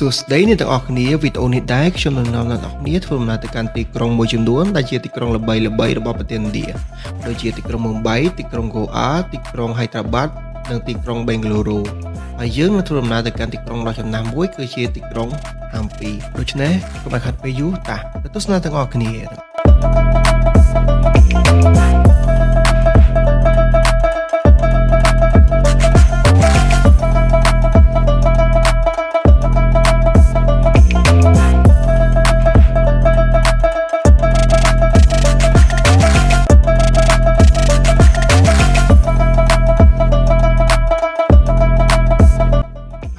សួស្តីអ្នកទាំងអស់គ្នាវីដេអូនេះដែរខ្ញុំនឹងនាំអ្នកទាំងអស់គ្នាធ្វើដំណើរទៅកាន់ទីក្រុងមួយចំនួនដែលជាទីក្រុងល្បីៗរបស់ប្រទេសឥណ្ឌាដូចជាទីក្រុងមុំបៃទីក្រុងកូអាទីក្រុងហៃត្រាបាត់និងទីក្រុងបេងហ្លូរូហើយយើងនឹងធ្វើដំណើរទៅកាន់ទីក្រុងដ៏ចំណាស់មួយគឺជាទីក្រុងហាំពីដូច្នេះកុំឲ្យខាត់ពេលយូរតាទៅទស្សនាទាំងអស់គ្នា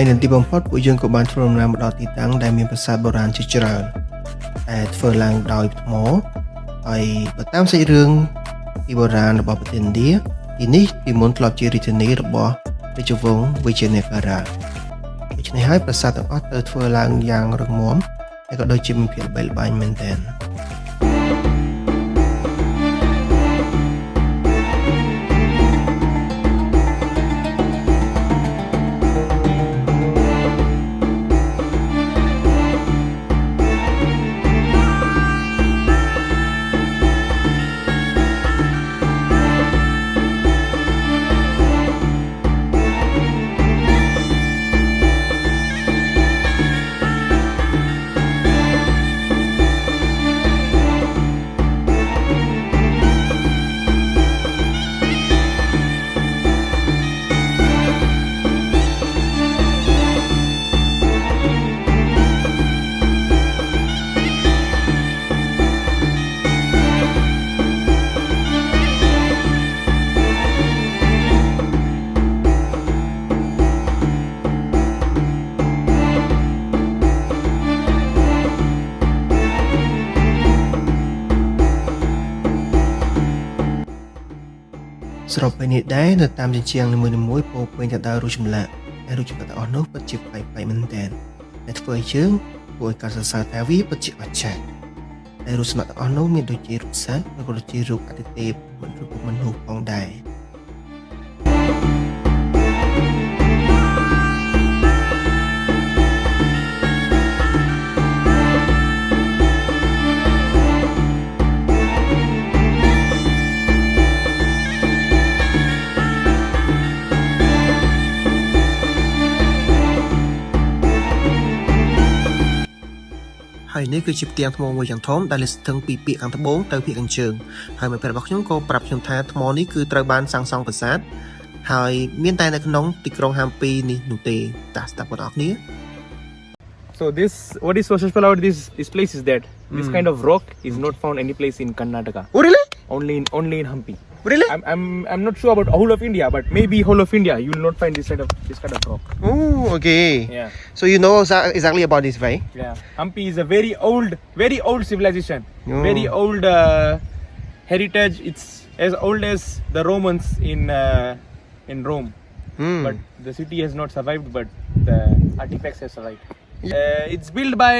ហើយនៅទីបំផុតពួកយើងក៏បានធ្វើដំណើរមកដល់ទីតាំងដែលមានប្រាសាទបុរាណជាច្រើនតែធ្វើឡើងដោយថ្មហើយបើតាមសាច់រឿងពីបុរាណរបស់ប្រទេសឥណ្ឌាទីនេះពីមុនធ្លាប់ជារាជធានីរបស់រាជវង្សវិជ័យនគរៈដូច្នេះហើយប្រាសាទទាំងអស់ត្រូវធ្វើឡើងយ៉ាងរឹងមាំហើយក៏ដូចជាមានភាពល្បីល្បាញមែនទែនស្របពេលនេះដែរនៅតាមជញ្ជាំងនីមួយៗពោពេញទៅដោយរូបចម្លាក់ហើយរូបចម្លាក់ទាំងអស់នោះពិតជាប្លែកៗមែនទែនតែធ្វើឲ្យយើងគួរឲ្យកត់សរសើរថាវាពិតជាអស្ចារ្យហើយរូបចម្លាក់ទាំងអស់នោះមានដូចជារូបសត្វនិងក៏ដូចជារូបអាទិទេពឬក៏មនុស្សផងដែរហើយនេះគឺជាផ្ទាំងថ្មមួយយ៉ាងធំដែលស្ថិតពីពាកខាងត្បូងទៅពាកខាងជើងហើយមិត្តភក្តិរបស់ខ្ញុំក៏ប្រាប់ខ្ញុំថាថ្មនេះគឺត្រូវបានសាងសង់ប្រាសាទហើយមានតែនៅក្នុងទីក្រុងហាំពីនេះនោះទេតាស្ដាប់បងប្អូនគ្នា So what is so special about this place is that this kind of rock is not found any place in Karnataka. Oh really? Only in Hampi. Really? I'm not sure about whole of India, but maybe whole of India you will not find this kind of rock. Oh, okay. Yeah. So you know exactly about this, right? Yeah. Hampi is a very old civilization. Oh. Very old heritage. It's as old as the Romans in Rome. But the city has not survived, but the artifacts have survived. It's built by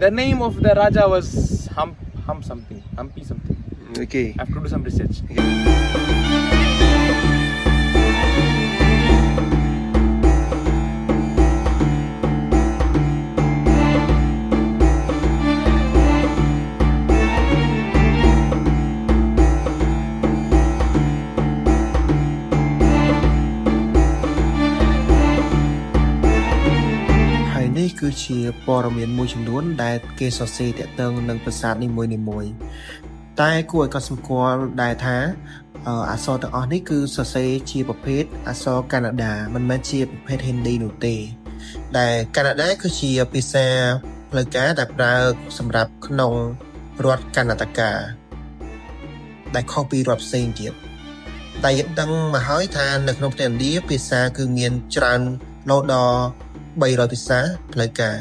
the name of the Raja was Hampi something. Okay. I have to do some research. Okay.នេះគឺជាព័ត៌មានមួយចំនួនដែលគេសរសេរទាក់ទងនឹងប្រាសាទនីមួយៗតែគួរឲ្យកត់សម្គាល់ដែរថាអក្សរទាំងអស់នេះគឺសរសេរជាប្រភេទអក្សរកាណាដាមិនមែនជាប្រភេទហិណ្ឌីនោះទេដែលកាណាដាគឺជាភាសាផ្លូវការដែលប្រើសម្រាប់ក្នុងរដ្ឋកាណាតាកាដែលខុសពីរដ្ឋផ្សេងទៀតតែយើងដឹងមកហើយថានៅក្នុងប្រទេសឥណ្ឌាភាសាគឺមានច្រើនរហូតដល់300ភាសាផ្លូវការ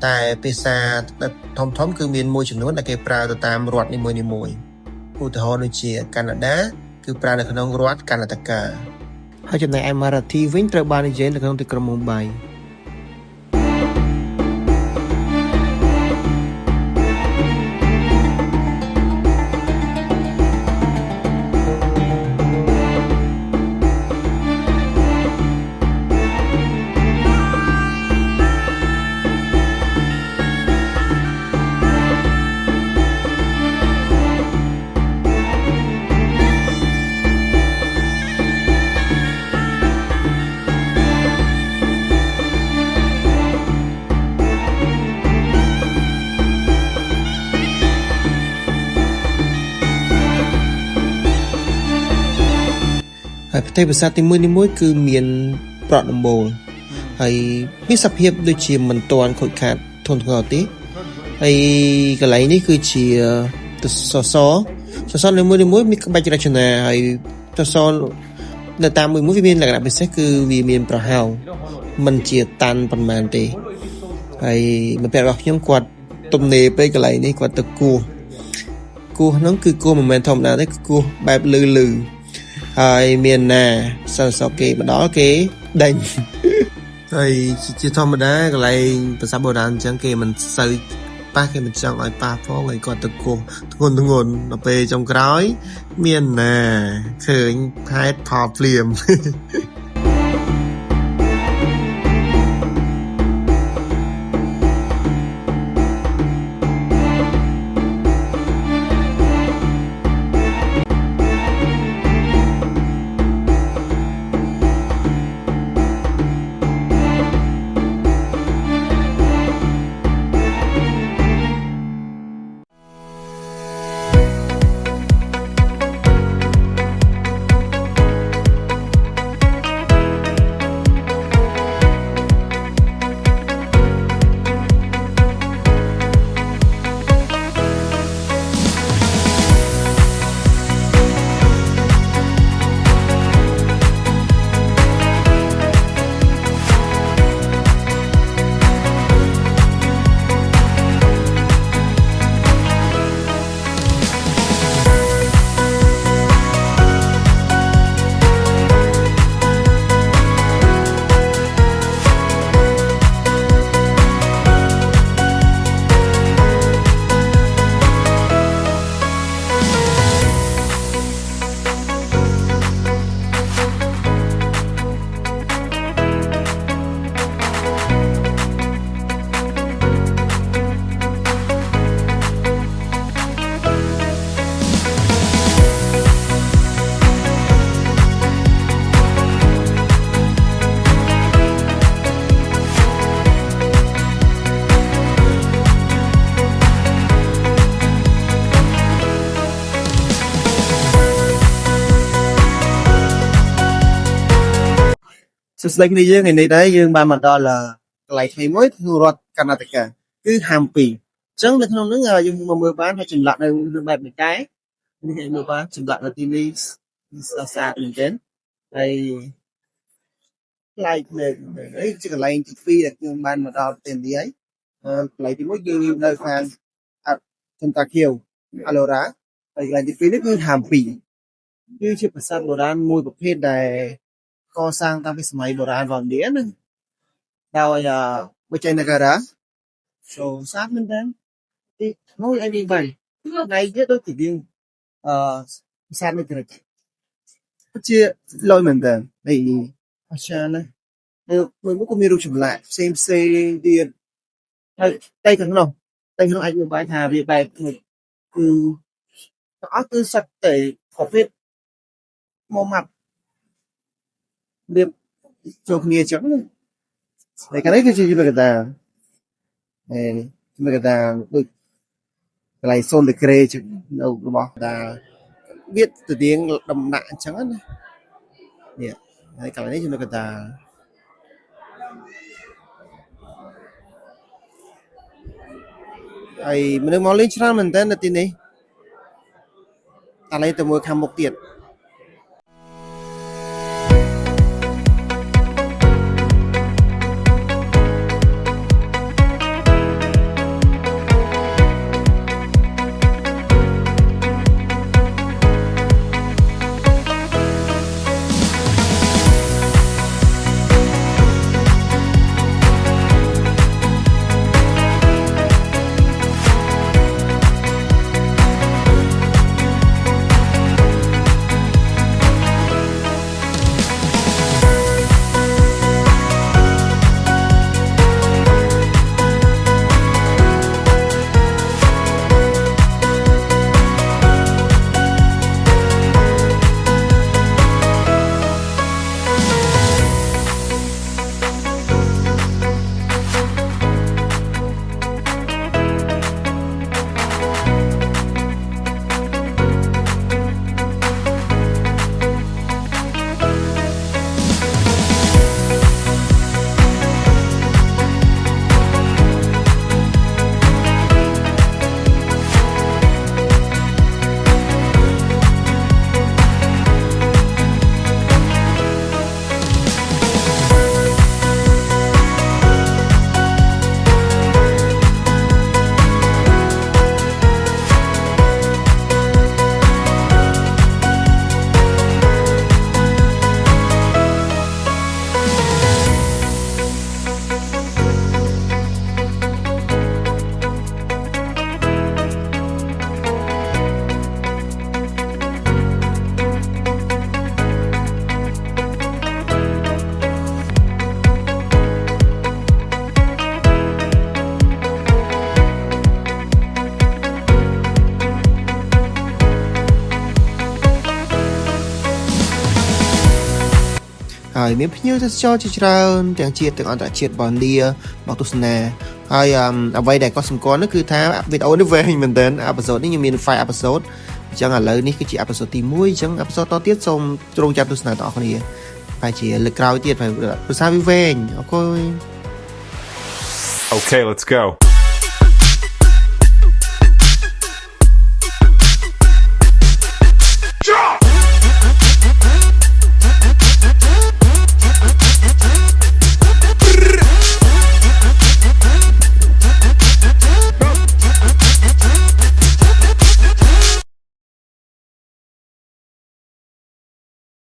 តែភាសាធំគឺមានមួយចំនួនដែលគេប្រើទៅតាមរដ្ឋនីមួយៗឧទាហរណ៍ដូចជាកាណាដាគឺប្រើនៅក្នុងរដ្ឋកាណាតាកាហើយចំណែកឯម៉ារ៉ាធីវិញត្រូវបាននិយាយនៅក្នុងទីក្រុងមុំបៃ This ប្រទេសប្រាសាទនីមួយៗគឺមានប្រក់ដំបូលហើយមានសភាពដូចជាមិនទាន់ខូចខាតធន់ធ្ងរទេហើយកន្លែងនេះគឺជាសសរនីមួយៗមានក្បាច់រចនាហើយសសរនៅតាមមួយវាមានលក្ខណៈពិសេសគឺវាមានប្រហោងមិនជាតាន់ប៉ុន្មានទេហើយមិត្តភក្តិរបស់ខ្ញុំគាត់ទំនេរពេកកន្លែងនេះគាត់ទៅគោះហ្នឹងគឺគោះមិនមែនធម្មតាទេគឺគោះបែបលឺហើយមានណាសិស្សគេមកដល់គេដេញហើយជាធម្មតាកន្លែងប្រាសាទបុរាណអញ្ចឹងគេមិនសូវប៉ះគេមិនចង់ឲ្យប៉ះផងហើយគាត់ទៅគោះធ្ងន់ដល់ពេលចុងក្រោយមានណាឃើញហេតុផលភ្លាម សួស្តីគ្នាយើងថ្ងៃនេះដែរយើងបានមកដល់កន្លែងថ្មីមួយក្នុងរដ្ឋकर्ណាតកាគឺហាំពីអញ្ចឹងនៅក្នុងហ្នឹងយើងមកមើលបានថាចម្លាក់នៅរឿងបែបនេះដែរនេះគេមើលបានចម្លាក់នៅទីនេះស្អាតមែនទែនហើយប្លែកមែនហើយជាកន្លែងទី2ដែលខ្ញុំបានមកដល់ប្រទេសនេះហើយកន្លែងទី1គឺនៅខាងសន្តាខៀវអាឡូរ៉ាហើយកន្លែងទី2នេះគឺហាំពីគឺជាប្រាសាទបុរាណមួយប្រភេទដែលកសាងតាំងពីសម័យបុរាណរបស់ឥណ្ឌាណាដោយវិជ័យនគរាចូលសាទមែនតើទីនោះឯនេះបានថ្ងៃទៀតដូចជាយើងប្រាសាទនេះត្រូវជាលយមែនតើហើយអស្ចារ្យណាស់មួយមុខក៏មានរូបចម្លាក់ផ្សេងទៀតហើយតែខាងនោះអាចមើលបានថាវាបែបគឺទាំងអស់គឺសត្វតែប្រភេទមកម៉ាប់រៀបចូលគ្នាចឹងតែកាលនេះគឺជាជំនឿកតាជំនឿកតាដូចកន្លែងសូនតក្រេចឹងនៅរបស់តាវាទៅទៀងដំណាក់អញ្ចឹងណានេះហើយកន្លែងនេះជំនឿកតាហើយមនុស្សមកលេងច្រើនមែនតើនៅទីនេះតែឡើយទៅមើលខាងមុខទៀត ហើយមានភ្ញៀវទេសចរជាច្រើនទាំងជាតិទាំងអន្តរជាតិរបស់ឥណ្ឌាមកទស្សនាហើយអ្វីដែលគាត់សម្គាល់នោះគឺថាវីដេអូនេះវែងមែនទែនអេពីសូតនេះខ្ញុំមាន5អេពីសូតអញ្ចឹងឥឡូវនេះគឺជាអេពីសូតទី1អញ្ចឹងអេពីសូតតទៀតសូមចូលចាប់ទស្សនាដល់អ្នកគ្នាហើយជាលើកក្រោយទៀតភាសាវាវែងអរគុណ Okay, let's go.